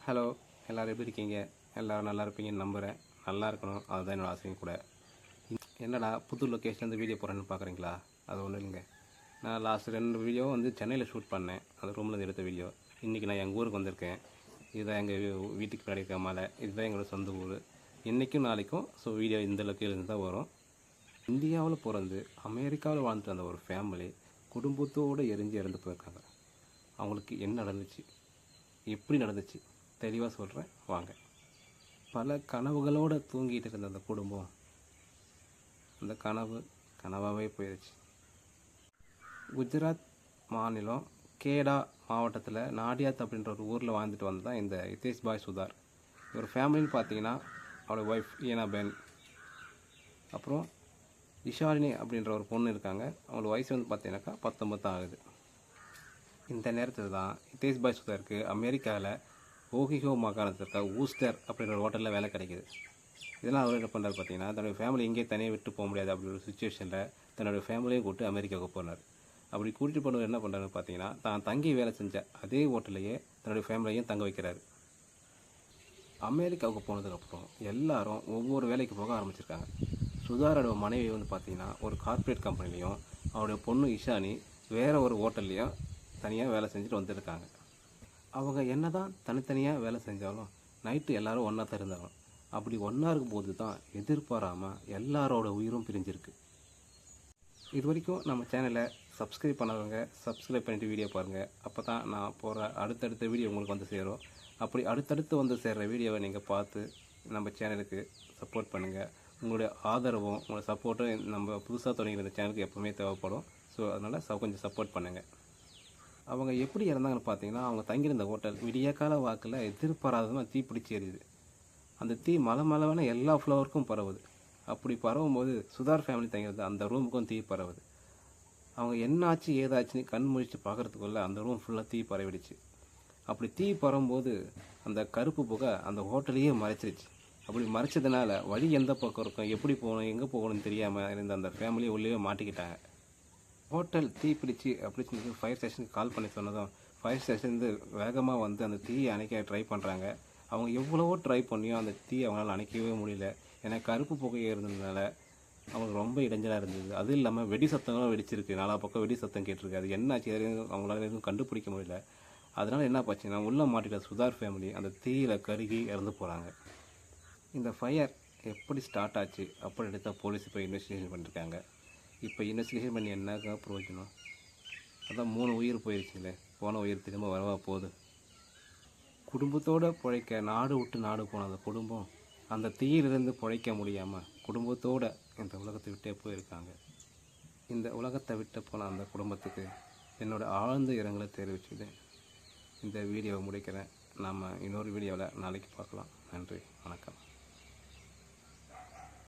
Hello, எல்லோரும் எப்படி இருக்கீங்க? எல்லோரும் நல்லா இருப்பீங்கன்னு நம்புகிறேன். நல்லா இருக்கணும், அதுதான் என்னோடய ஆசையும் கூட. என்னடா புது லொக்கேஷன்லேருந்து வீடியோ போடுறேன்னு பார்க்குறீங்களா? அது ஒன்றும் இல்லைங்க. நான் லாஸ்ட் 2 வீடியோ வந்து சென்னையில் ஷூட் பண்ணேன். அந்த ரூம்லேருந்து எடுத்த வீடியோ. இன்றைக்கி நான் எங்கள் ஊருக்கு வந்திருக்கேன். இதுதான் எங்கள் வீட்டுக்கு பின்னாடி இருக்க மலை. இதுதான் எங்களோட சொந்த ஊர். இன்றைக்கும் நாளைக்கும் வீடியோ இந்த லொக்கேஷன் தான் வரும். இந்தியாவில் பிறந்து அமெரிக்காவில் வாழ்ந்துட்டு வந்த ஒரு ஃபேமிலி குடும்பத்தோடு எரிஞ்சு இறந்து போயிருக்காங்க. அவங்களுக்கு என்ன நடந்துச்சு, எப்படி நடந்துச்சு தெளிவாக சொல்கிறேன் வாங்க. பல கனவுகளோடு தூங்கிட்டு இருந்த அந்த குடும்பம், அந்த கனவாகவே போயிடுச்சு. குஜராத் மாநிலம் கேடா மாவட்டத்தில் நாடியாத் அப்படின்ற ஒரு ஊரில் வாழ்ந்துட்டு வந்ததான் இந்த ஹிதேஷ் பாய் சுதார். ஒரு ஃபேமிலின்னு பார்த்தீங்கன்னா அவரோட ஒய்ஃப் ஈனாபென், அப்புறம் இஷாலினி அப்படின்ற ஒரு பொண்ணு இருக்காங்க. அவங்களோட வயசு வந்து பார்த்தீங்கன்னாக்கா 19 ஆகுது. இந்த நேரத்தில் தான் ஹிதேஷ் பாய் சுதாருக்கு அமெரிக்காவில் ஓஹியோ மாகாணத்தில் இருக்க ஊஸ்டர் அப்படின்ற ஒரு ஹோட்டலில் வேலை கிடைக்கிது. இதெல்லாம் அவர் என்ன பண்ணுறாரு பார்த்தீங்கன்னா, தன்னுடைய ஃபேமிலி எங்கேயே தனியாக விட்டு போக முடியாது அப்படின்ற ஒரு சுச்சுவேஷனில் தன்னுடைய ஃபேமிலியும் கூப்பிட்டு அமெரிக்காவுக்கு போனார். அப்படி கூட்டிகிட்டு போனவர் என்ன பண்ணுறாரு பார்த்தீங்கன்னா, தான் தங்கி வேலை செஞ்ச அதே ஹோட்டலையே தன்னுடைய ஃபேமிலியையும் தங்க வைக்கிறாரு. அமெரிக்காவுக்கு போனதுக்கப்புறம் எல்லாரும் ஒவ்வொரு வேலைக்கு போக ஆரம்பிச்சிருக்காங்க. சுதாரோட மனைவி வந்து பார்த்திங்கன்னா ஒரு கார்ப்பரேட் கம்பெனிலையும், அவருடைய பொண்ணு இஷானி வேறு ஒரு ஹோட்டல்லையும் தனியாக வேலை செஞ்சுட்டு வந்துருக்காங்க. அவங்க என்ன தான் தனித்தனியாக வேலை செஞ்சாலும் நைட்டு எல்லோரும் ஒன்றா தான் இருந்தாங்க. அப்படி ஒன்றா இருக்கும்போது தான் எதிர்பாராமல் எல்லாரோட உயிரும் பிரிஞ்சிருக்கு. இது வரைக்கும் நம்ம சேனலை சப்ஸ்கிரைப் பண்ணாதவங்க சப்ஸ்கிரைப் பண்ணிவிட்டு வீடியோ பாருங்கள். அப்போ தான் நான் போகிற அடுத்தடுத்த வீடியோ உங்களுக்கு வந்து சேரும். அப்படி அடுத்தடுத்து வந்து சேர்கிற வீடியோவை நீங்கள் பார்த்து நம்ம சேனலுக்கு சப்போர்ட் பண்ணுங்கள். உங்களுடைய ஆதரவும் உங்களோட சப்போர்ட்டும் நம்ம புதுசாக தொடங்கிற இந்த சேனலுக்கு எப்போவுமே தேவைப்படும். ஸோ அதனால் கொஞ்சம் சப்போர்ட் பண்ணுங்கள். அவங்க எப்படி இறந்தாங்கன்னு பார்த்தீங்கன்னா, அவங்க தங்கியிருந்த ஹோட்டல் விடியக்கால வாக்கில் எதிர்பாராதமாக தீ பிடிச்சி எரியுது. அந்த தீ மலை எல்லா ஃப்ளோருக்கும் பரவுது. அப்படி பரவும்போது சுதார் ஃபேமிலி தங்கியிருந்த அந்த ரூமுக்கும் தீ பரவுது. அவங்க என்னாச்சு ஏதாச்சுன்னு கண் முழிச்சு பார்க்குறதுக்குள்ளே அந்த ரூம் ஃபுல்லாக தீ பரவிடுச்சு. அப்படி தீ பரவும்போது அந்த கருப்பு புகை அந்த ஹோட்டலையே மறைச்சிருச்சு. அப்படி மறைச்சதுனால வழி எந்த பக்கம் இருக்கும், எப்படி போகணும், எங்கே போகணும்னு தெரியாமல் இருந்த அந்த ஃபேமிலியை உள்ளே மாட்டிக்கிட்டாங்க. ஹோட்டல் தீ பிடிச்சி அப்படி சொல்லி ஃபயர் ஸ்டேஷனுக்கு கால் பண்ணி சொன்னதும் ஃபயர் ஸ்டேஷன்லேருந்து வேகமாக வந்து அந்த தீயை அணைக்க ட்ரை பண்ணுறாங்க. அவங்க எவ்வளவோ ட்ரை பண்ணியும் அந்த தீயை அவங்களால அணைக்கவே முடியல. ஏன்னா கருப்பு புகையாக இருந்ததுனால அவங்களுக்கு ரொம்ப இடைஞ்சலாக இருந்தது. அதுவும் இல்லாமல் வெடி சத்தங்களும் வெடிச்சிருக்கு. 4 பக்கம் வெடி சத்தம் கேட்டிருக்கு. அது என்னாச்சு அவங்களால எதுவும் கண்டுபிடிக்க முடியல. அதனால் என்ன பார்த்திங்கன்னா உள்ளே மாட்டிட்ட சுதார் ஃபேமிலி அந்த தீயில் கருகி இறந்து போகிறாங்க. இந்த ஃபயர் எப்படி ஸ்டார்ட் ஆச்சு அப்படி எடுத்தால் போலீஸ் இப்போ இன்வெஸ்டிகேஷன் பண்ணியிருக்காங்க. இப்போ இன்வெஸ்டிகேஷன் பண்ணி என்னக்கா பிரயோஜனம்? அதான் 3 உயிர் போயிடுச்சுங்களே, போன உயிர் திரும்ப வரவா போகுது. குடும்பத்தோடு பிழைக்க நாடு விட்டு நாடு போன அந்த குடும்பம் அந்த தீயிலிருந்து பிழைக்க முடியாமல் குடும்பத்தோடு இந்த உலகத்தை விட்டே போயிருக்காங்க. இந்த உலகத்தை விட்டு போன அந்த குடும்பத்துக்கு என்னோடய ஆழ்ந்த இரங்கலை தெரிவிச்சுட்டு இந்த வீடியோவை முடிக்கிறேன். நாம் இன்னொரு வீடியோவில் நாளைக்கு பார்க்கலாம். நன்றி, வணக்கம்.